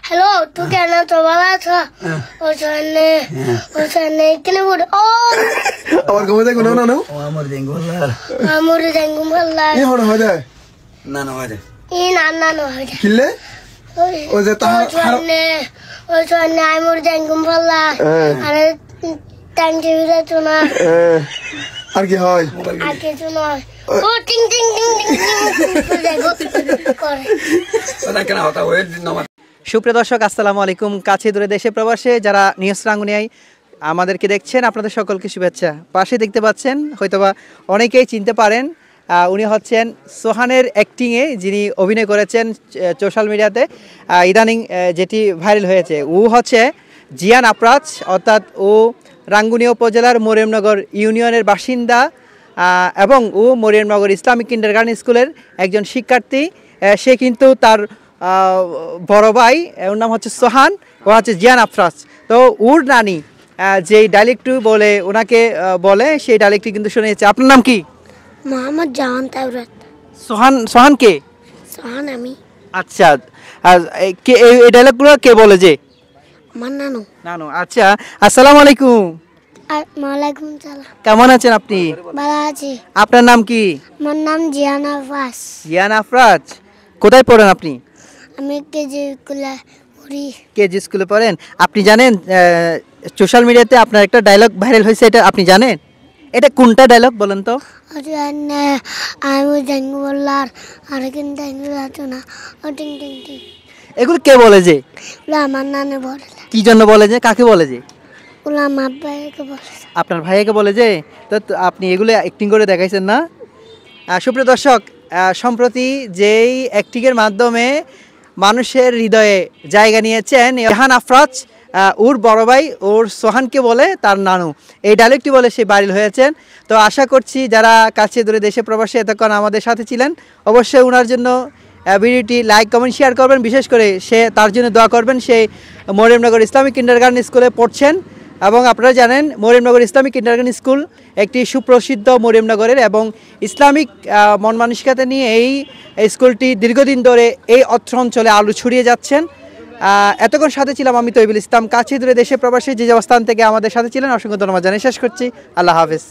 Hello তো কেন তো ভালো আছো ওখানে ওখানে কেন বড় ও আমার কবে দেখো না না আমার দেঙ্গুলার আমার দেঙ্গু ভাল্লা এই হড় হয় যায় না না হয় এই না না না হয় কিলে ও যে তাহার ওখানে আমার দেঙ্গু ভাল্লা আরে টাঙ্কি ভিড়ে তো না আর কি হয় আর কিছু নয় ও টিং টিং টিং টিং করে ওটা কেন হতা হয় নমা। সুপ্রিয় দর্শক আসসালামু আলাইকুম। কাছে দূরে দেশে প্রবাসে যারা নিউজ রাঙ্গুনিয়ায় আমাদেরকে দেখছেন আপনাদের সকলকে শুভেচ্ছা। পাশে দেখতে পাচ্ছেন হয়তোবা অনেকেই চিনতে পারেন, উনি হচ্ছেন সোহানের অ্যাক্টিংয়ে যিনি অভিনয় করেছেন সোশ্যাল মিডিয়াতে ইদানিং যেটি ভাইরাল হয়েছে। ও হচ্ছে জিয়ান আফরাজ, অর্থাৎ ও রাঙ্গুনিয়া উপজেলার মরিয়মনগর ইউনিয়নের বাসিন্দা এবং ও মরিয়মনগর ইসলামিক কিন্ডারগার্টেন স্কুলের একজন শিক্ষার্থী। সে কিন্তু তার বড় ভাই, ওর নাম হচ্ছে সোহান, ও হচ্ছে জিয়ান আফরাজ। তো ওর নানি যেই ডায়ালেক্টটি বলে ওনাকে বলে, সেই ডায়ালেক্টটি কিন্তু শুনেছে। আপনার নাম কি? মোহাম্মদ জাহান তাওরাত। সোহান কে? সোহান আমি। আচ্ছা, আর এই ডায়ালগগুলো কে বলে? যে আমার নানু। নানু। আচ্ছা, আসসালামু আলাইকুম। ওয়ালাইকুম সালাম। কেমন আছেন আপনি? ভালো আছি। আপনার নাম কি? আমার নাম জিয়ান আফরাজ। জিয়ান আফরাজ। কোথায় পড়েন আপনি? আমি কেজি স্কুলে পড়ি। কেজি স্কুলে পড়েন। আপনি জানেন সোশ্যাল মিডিয়াতে আপনার একটা ডায়লগ ভাইরাল হয়েছে, এটা আপনি জানেন? এটা কোনটা ডায়লগ বলেন তো? আমি জাঙ্গু বললার আর কিন্তু জাঙ্গু না ও টিং টিং টিং। এগুলো কে বলে? যে আমার নানু বলে। কি জন্য বলে? যে কাকে বলে? যে ওলা আমার ভাইকে বলে। আপনার ভাইয়াকে বলে। যে তো আপনি এগুলো অ্যাক্টিং করে দেখাইছেন না? সুপ্রিয় দর্শক, সম্প্রতি যেই অ্যাক্টিংয়ের মাধ্যমে মানুষের হৃদয়ে জায়গা নিয়েছেন জিয়ান আফরাজ, ওর বড় ভাই ওর সোহানকে বলে তার নানু, এই ডায়লগটি বলে সে ভাইরাল হয়েছেন। তো আশা করছি যারা কাছে দূরে দেশে প্রবাসে এতক্ষণ আমাদের সাথে ছিলেন, অবশ্যই ওনার জন্য ভিডিওটি লাইক কমেন্ট শেয়ার করবেন। বিশেষ করে তার জন্য দোয়া করবেন। সে মরিয়মনগর ইসলামিক কিন্ডারগার্টেন স্কুলে পড়ছেন এবং আপনারা জানেন মরিয়মনগর ইসলামিক কিন্ডারগার্টেন স্কুল একটি সুপ্রসিদ্ধ মরিয়মনগরের এবং ইসলামিক মন মানসিকতা নিয়ে এই স্কুলটি দীর্ঘদিন ধরে এই অত্র অঞ্চলে আলো ছড়িয়ে যাচ্ছেন। এতক্ষণ সাথে ছিলাম আমি তৈবুল ইসলাম। কাছে দূরে দেশে প্রবাসে যে অবস্থান থেকে আমাদের সাথে ছিলেন অসংখ্য ধন্যবাদ জানিয়ে শেষ করছি। আল্লাহ হাফেজ।